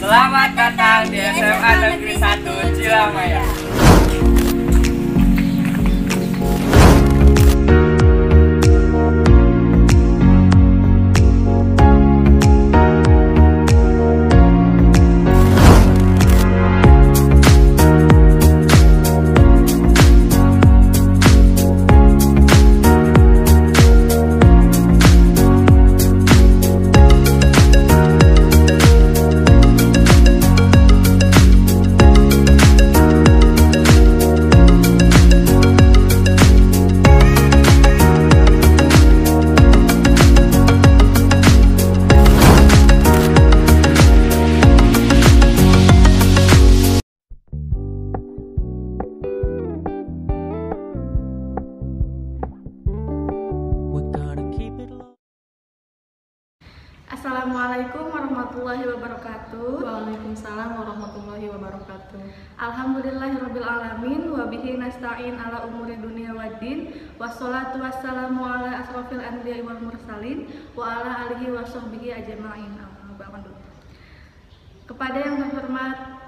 Selamat datang di SMA Negeri 1 Cilamaya. Assalamualaikum warahmatullahi wabarakatuh. Waalaikumsalam warahmatullahi wabarakatuh. Alhamdulillahirabbil alamin wa bihi nasta'in ala umuri dunya waddin. Wassalatu wassalamu ala asrofil anbiya'i wal mursalin wa ala alihi wa sahbihi ajma'in. Kepada yang terhormat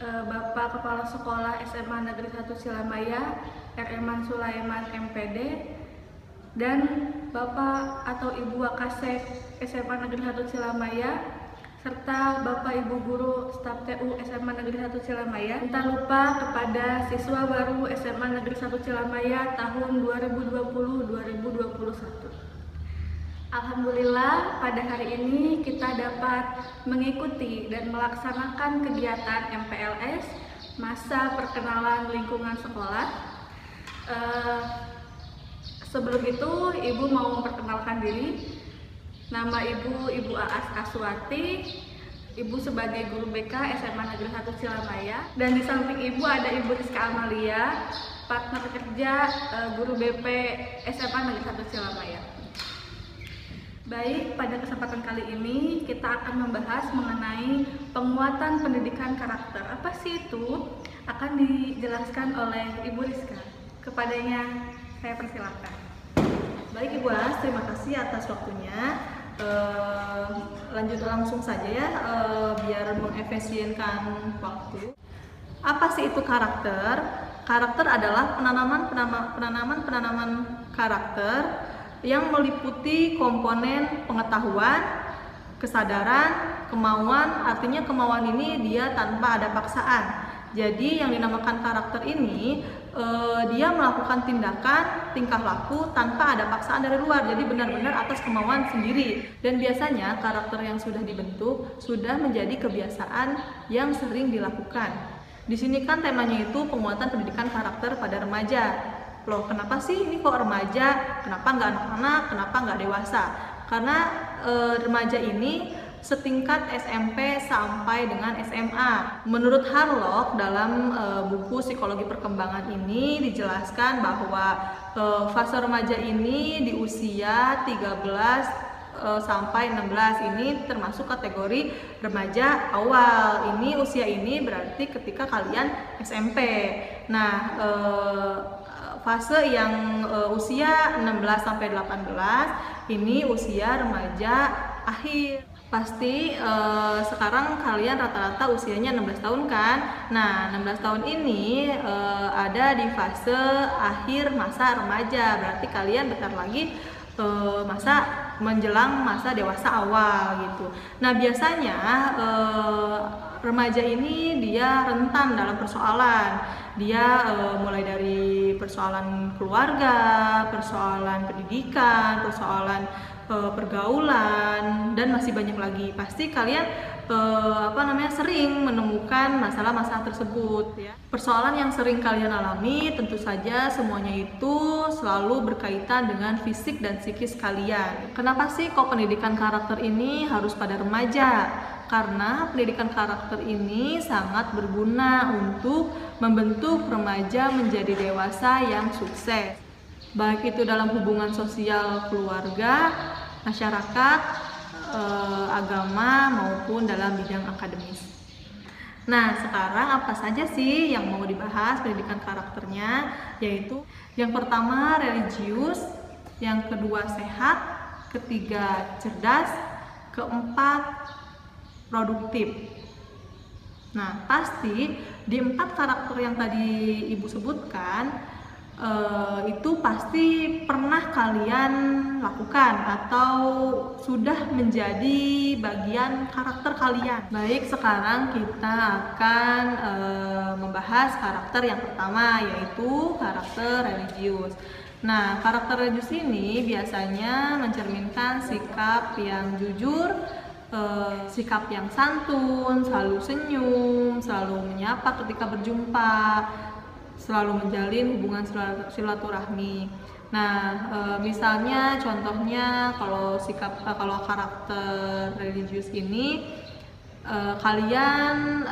Bapak Kepala Sekolah SMA Negeri 1 Cilamaya, Eman Sulaiman MPD, dan Bapak atau Ibu Wakasek SMA Negeri 1 Cilamaya, serta Bapak Ibu Guru Staf TU SMA Negeri 1 Cilamaya. Tak lupa kepada siswa baru SMA Negeri 1 Cilamaya tahun 2020-2021. Alhamdulillah, pada hari ini kita dapat mengikuti dan melaksanakan kegiatan MPLS, masa perkenalan lingkungan sekolah. Sebelum itu, Ibu mau memperkenalkan diri. Nama Ibu Aas Aswati. Ibu sebagai guru BK SMA Negeri 1 Cilamaya. Dan di samping Ibu ada Ibu Rizka Amalia, partner kerja guru BP SMA Negeri 1 Cilamaya. Baik, pada kesempatan kali ini kita akan membahas mengenai penguatan pendidikan karakter. Apa sih itu? Akan dijelaskan oleh Ibu Rizka. Kepadanya saya persilakan. Baik Ibu As, terima kasih atas waktunya. Lanjut langsung saja ya, biar mengefisienkan waktu. Apa sih itu karakter? Karakter adalah penanaman karakter yang meliputi komponen pengetahuan, kesadaran, kemauan. Artinya kemauan ini dia tanpa ada paksaan. Jadi yang dinamakan karakter ini dia melakukan tindakan, tingkah laku tanpa ada paksaan dari luar. Jadi benar-benar atas kemauan sendiri. Dan biasanya karakter yang sudah dibentuk sudah menjadi kebiasaan yang sering dilakukan. Di sini kan temanya itu penguatan pendidikan karakter pada remaja. Loh, kenapa sih ini kok remaja? Kenapa nggak anak-anak? Kenapa nggak dewasa? Karena remaja ini setingkat SMP sampai dengan SMA. Menurut Harlock, dalam buku Psikologi Perkembangan ini dijelaskan bahwa fase remaja ini di usia 13 sampai 16 ini termasuk kategori remaja awal. Ini usia ini berarti ketika kalian SMP. Nah, fase yang usia 16 sampai 18 ini usia remaja akhir. Pasti sekarang kalian rata-rata usianya 16 tahun kan? Nah, 16 tahun ini ada di fase akhir masa remaja. Berarti kalian bentar lagi menjelang masa dewasa awal gitu. Nah, biasanya remaja ini dia rentan dalam persoalan. Dia mulai dari persoalan keluarga, persoalan pendidikan, persoalan pergaulan, dan masih banyak lagi. Pasti kalian sering menemukan masalah-masalah tersebut ya. Persoalan yang sering kalian alami tentu saja semuanya itu selalu berkaitan dengan fisik dan psikis kalian. Kenapa sih kok pendidikan karakter ini harus pada remaja? Karena pendidikan karakter ini sangat berguna untuk membentuk remaja menjadi dewasa yang sukses, baik itu dalam hubungan sosial keluarga, masyarakat, agama, maupun dalam bidang akademis. Nah, sekarang apa saja sih yang mau dibahas pendidikan karakternya? Yaitu yang pertama religius, yang kedua sehat, ketiga cerdas, keempat produktif. Nah, pasti di 4 karakter yang tadi Ibu sebutkan itu pasti pernah kalian lakukan atau sudah menjadi bagian karakter kalian. Baik, sekarang kita akan membahas karakter yang pertama, yaitu karakter religius. Nah, karakter religius ini biasanya mencerminkan sikap yang jujur, sikap yang santun, selalu senyum, selalu menyapa ketika berjumpa, selalu menjalin hubungan silaturahmi. Nah, misalnya contohnya kalau karakter religius ini kalian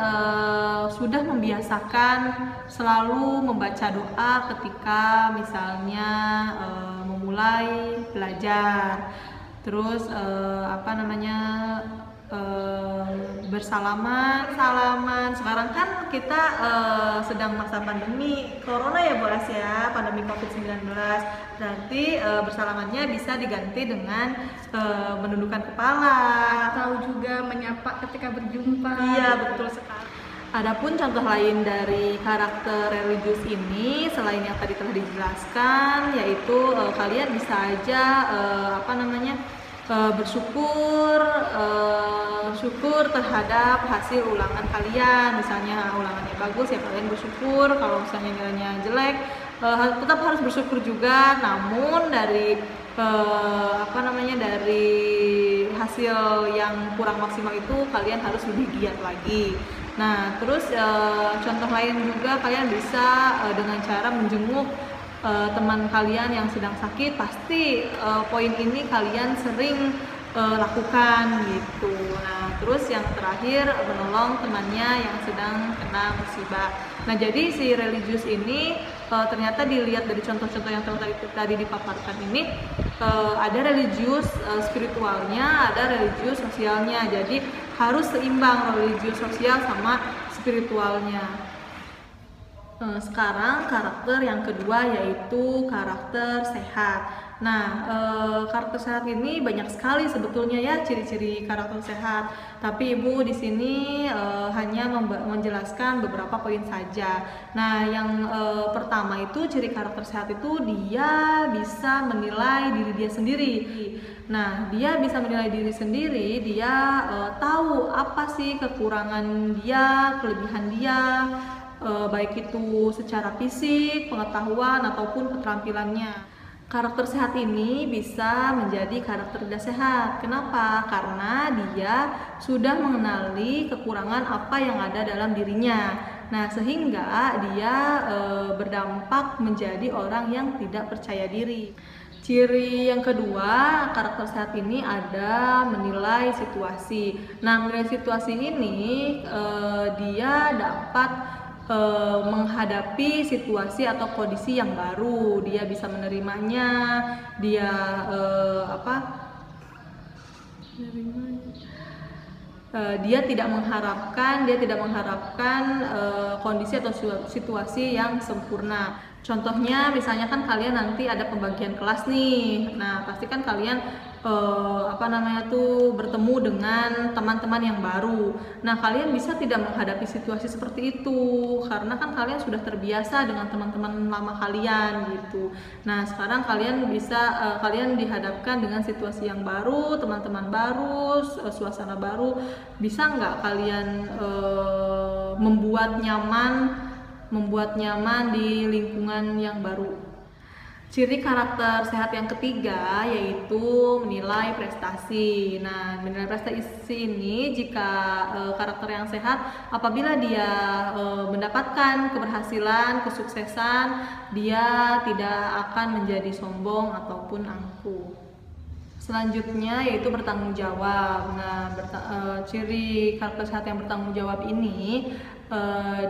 sudah membiasakan selalu membaca doa ketika misalnya memulai belajar. Terus salaman. Sekarang kan kita sedang masa pandemi corona ya Bu As ya, pandemi COVID-19. Berarti bersalamannya bisa diganti dengan menundukkan kepala Atau juga menyapa ketika berjumpa. Iya, betul sekali. Adapun contoh lain dari karakter religius ini selain yang tadi telah dijelaskan, yaitu kalian bisa aja bersyukur terhadap hasil ulangan kalian. Misalnya ulangannya bagus ya kalian bersyukur, kalau misalnya nilainya jelek tetap harus bersyukur juga. Namun dari dari hasil yang kurang maksimal itu kalian harus lebih giat lagi. Nah, terus contoh lain juga kalian bisa dengan cara menjenguk teman kalian yang sedang sakit. Pasti poin ini kalian sering lakukan gitu. Nah, terus yang terakhir menolong temannya yang sedang kena musibah. Nah, jadi si religius ini ternyata dilihat dari contoh-contoh yang tadi dipaparkan ini, ada religius spiritualnya, ada religius sosialnya. Jadi harus seimbang religius sosial sama spiritualnya. Sekarang karakter yang kedua yaitu karakter sehat. Nah, karakter sehat ini banyak sekali sebetulnya ya ciri-ciri karakter sehat. Tapi Ibu di sini hanya menjelaskan beberapa poin saja. Nah, yang pertama itu ciri karakter sehat itu dia bisa menilai diri dia sendiri. Nah, dia bisa menilai diri sendiri, dia tahu apa sih kekurangan dia, kelebihan dia, baik itu secara fisik, pengetahuan, ataupun keterampilannya. Karakter sehat ini bisa menjadi karakter tidak sehat. Kenapa? Karena dia sudah mengenali kekurangan apa yang ada dalam dirinya. Nah, sehingga dia berdampak menjadi orang yang tidak percaya diri. Ciri yang kedua, karakter sehat ini ada menilai situasi. Nah, menilai situasi ini dia dapat menghadapi situasi atau kondisi yang baru. Dia bisa menerimanya, dia dia tidak mengharapkan kondisi atau situasi yang sempurna. Contohnya misalnya kan kalian nanti ada pembagian kelas nih. Nah, pasti kan kalian bertemu dengan teman-teman yang baru. Nah, kalian bisa tidak menghadapi situasi seperti itu karena kan kalian sudah terbiasa dengan teman-teman lama kalian gitu. Nah, sekarang kalian dihadapkan dengan situasi yang baru, teman-teman baru, suasana baru. Bisa nggak kalian membuat nyaman di lingkungan yang baru? Ciri karakter sehat yang ketiga yaitu menilai prestasi. Nah, menilai prestasi ini jika karakter yang sehat, apabila dia mendapatkan keberhasilan, kesuksesan, dia tidak akan menjadi sombong ataupun angkuh. Selanjutnya yaitu bertanggung jawab. Nah, ciri karakter sehat yang bertanggung jawab ini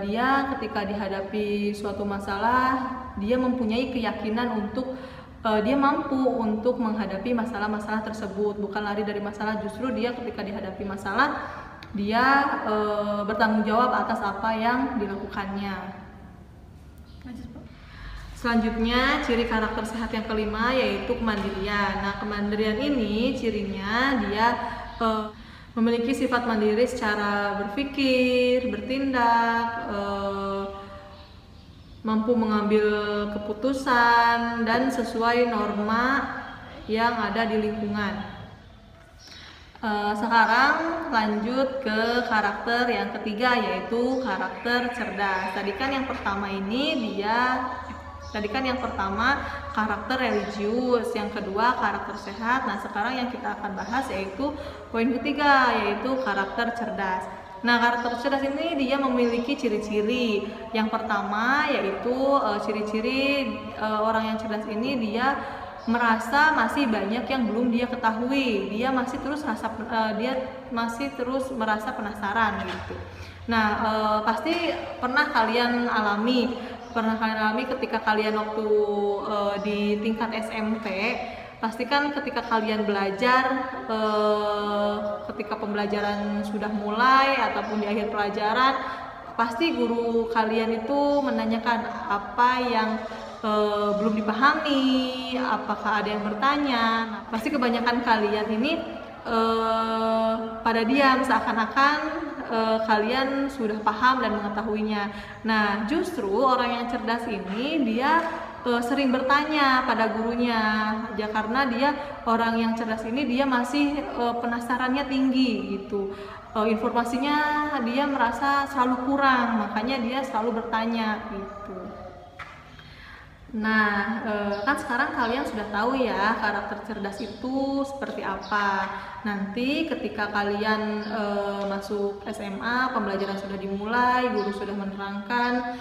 dia ketika dihadapi suatu masalah, dia mempunyai keyakinan untuk dia mampu untuk menghadapi masalah-masalah tersebut, bukan lari dari masalah. Justru dia ketika dihadapi masalah, dia bertanggung jawab atas apa yang dilakukannya. Selanjutnya, ciri karakter sehat yang kelima yaitu kemandirian. Nah, kemandirian ini cirinya dia memiliki sifat mandiri secara berpikir, bertindak, mampu mengambil keputusan dan sesuai norma yang ada di lingkungan. Sekarang lanjut ke karakter yang ketiga, yaitu karakter cerdas. Tadi kan yang pertama karakter religius, yang kedua karakter sehat. Nah, sekarang yang kita akan bahas yaitu poin ketiga, yaitu karakter cerdas. Nah, karakter cerdas ini dia memiliki ciri-ciri. Yang pertama yaitu ciri-ciri orang yang cerdas ini dia merasa masih banyak yang belum dia ketahui. Dia masih terus merasa penasaran gitu. Nah, pasti pernah kalian alami ketika kalian waktu di tingkat SMP. Pastikan ketika kalian belajar, ketika pembelajaran sudah mulai ataupun di akhir pelajaran, pasti guru kalian itu menanyakan apa yang belum dipahami, apakah ada yang bertanya. Nah, pasti kebanyakan kalian ini pada diam, seakan-akan kalian sudah paham dan mengetahuinya. Nah, justru orang yang cerdas ini dia sering bertanya pada gurunya, ya, karena dia orang yang cerdas ini dia masih penasarannya tinggi gitu. Informasinya dia merasa selalu kurang, makanya dia selalu bertanya gitu. Nah, kan sekarang kalian sudah tahu ya karakter cerdas itu seperti apa. Nanti ketika kalian masuk SMA, pembelajaran sudah dimulai, guru sudah menerangkan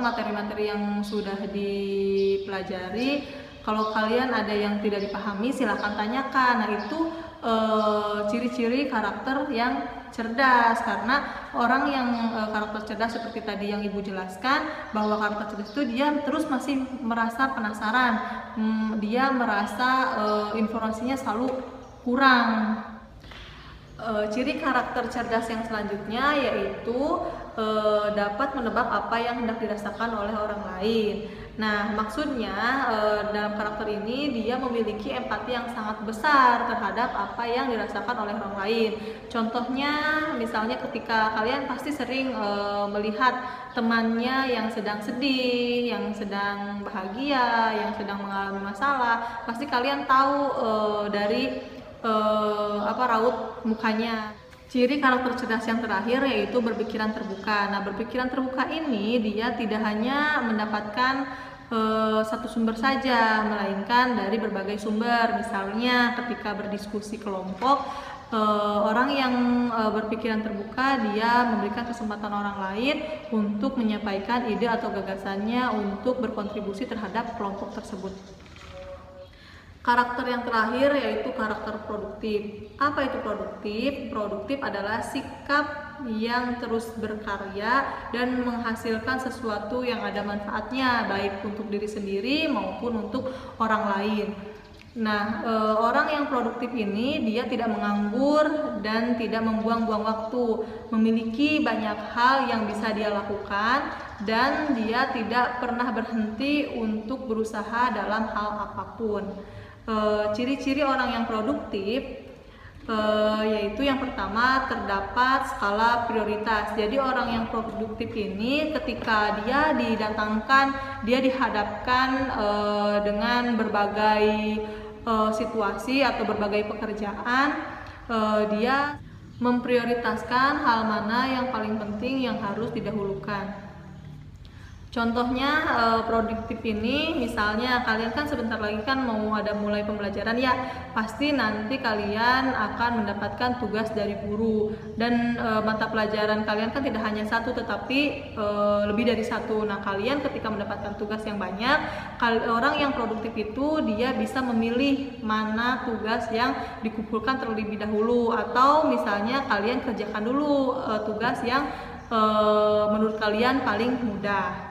materi-materi yang sudah dipelajari. Kalau kalian ada yang tidak dipahami, silakan tanyakan. Nah, itu ciri-ciri karakter yang cerdas, karena orang yang karakter cerdas seperti tadi yang Ibu jelaskan, bahwa karakter cerdas itu dia terus masih merasa penasaran, dia merasa informasinya selalu kurang. Ciri karakter cerdas yang selanjutnya yaitu dapat menebak apa yang hendak dirasakan oleh orang lain. Nah, maksudnya dalam karakter ini dia memiliki empati yang sangat besar terhadap apa yang dirasakan oleh orang lain. Contohnya, misalnya ketika kalian pasti sering melihat temannya yang sedang sedih, yang sedang bahagia, yang sedang mengalami masalah, pasti kalian tahu dari raut mukanya. Ciri karakter cerdas yang terakhir yaitu berpikiran terbuka. Nah, berpikiran terbuka ini dia tidak hanya mendapatkan satu sumber saja, melainkan dari berbagai sumber. Misalnya ketika berdiskusi kelompok, orang yang berpikiran terbuka dia memberikan kesempatan orang lain untuk menyampaikan ide atau gagasannya untuk berkontribusi terhadap kelompok tersebut. Karakter yang terakhir yaitu karakter produktif. Apa itu produktif? Produktif adalah sikap yang terus berkarya dan menghasilkan sesuatu yang ada manfaatnya, baik untuk diri sendiri maupun untuk orang lain. Nah, orang yang produktif ini dia tidak menganggur dan tidak membuang-buang waktu, memiliki banyak hal yang bisa dia lakukan dan dia tidak pernah berhenti untuk berusaha dalam hal apapun. Ciri-ciri orang yang produktif yaitu yang pertama terdapat skala prioritas. Jadi orang yang produktif ini ketika dia dihadapkan dengan berbagai situasi atau berbagai pekerjaan, dia memprioritaskan hal mana yang paling penting yang harus didahulukan. Contohnya produktif ini, misalnya kalian kan sebentar lagi kan mau ada mulai pembelajaran ya, pasti nanti kalian akan mendapatkan tugas dari guru dan mata pelajaran kalian kan tidak hanya satu tetapi lebih dari satu. Nah, kalian ketika mendapatkan tugas yang banyak, orang yang produktif itu dia bisa memilih mana tugas yang dikumpulkan terlebih dahulu, atau misalnya kalian kerjakan dulu tugas yang menurut kalian paling mudah.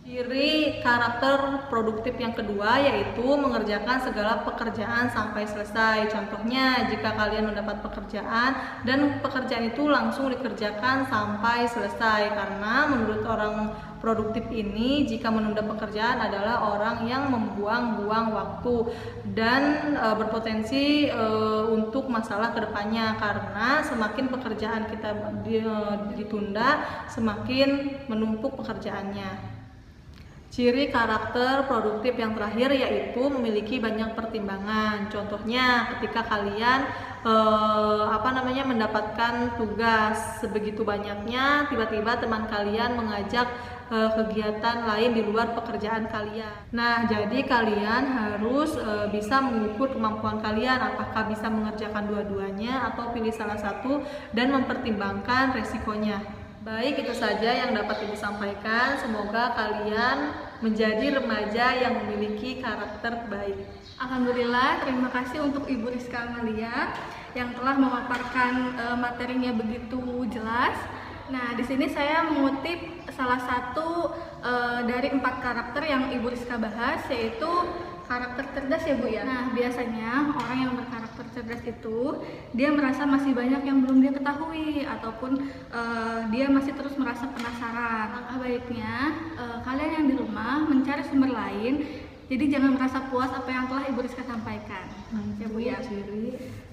Ciri karakter produktif yang kedua yaitu mengerjakan segala pekerjaan sampai selesai. Contohnya, jika kalian mendapat pekerjaan dan pekerjaan itu langsung dikerjakan sampai selesai. Karena menurut orang produktif ini, jika menunda pekerjaan adalah orang yang membuang-buang waktu dan berpotensi untuk masalah kedepannya. Karena semakin pekerjaan kita ditunda, semakin menumpuk pekerjaannya. Ciri karakter produktif yang terakhir yaitu memiliki banyak pertimbangan. Contohnya, ketika kalian mendapatkan tugas sebegitu banyaknya, tiba-tiba teman kalian mengajak kegiatan lain di luar pekerjaan kalian. Nah, jadi kalian harus bisa mengukur kemampuan kalian, apakah bisa mengerjakan dua-duanya atau pilih salah satu dan mempertimbangkan resikonya. Baik, itu saja yang dapat Ibu sampaikan. Semoga kalian menjadi remaja yang memiliki karakter baik. Alhamdulillah, terima kasih untuk Ibu Rizka Amalia yang telah memaparkan materinya begitu jelas. Nah, di sini saya mengutip salah satu dari 4 karakter yang Ibu Rizka bahas, yaitu karakter cerdas ya Bu ya. Nah, biasanya orang yang berkarakter cerdas itu dia merasa masih banyak yang belum dia ketahui ataupun dia masih terus merasa penasaran. Langkah baiknya kalian yang di rumah mencari sumber lain. Jadi jangan merasa puas apa yang telah Ibu Rizka sampaikan. Ya Bu ya.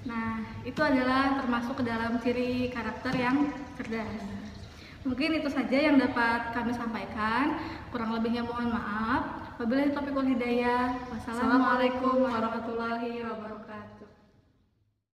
Nah, itu adalah termasuk ke dalam ciri karakter yang cerdas. Mungkin itu saja yang dapat kami sampaikan. Kurang lebihnya mohon maaf. Wabillahi taufiq wal hidayah. Wassalamualaikum warahmatullahi wabarakatuh.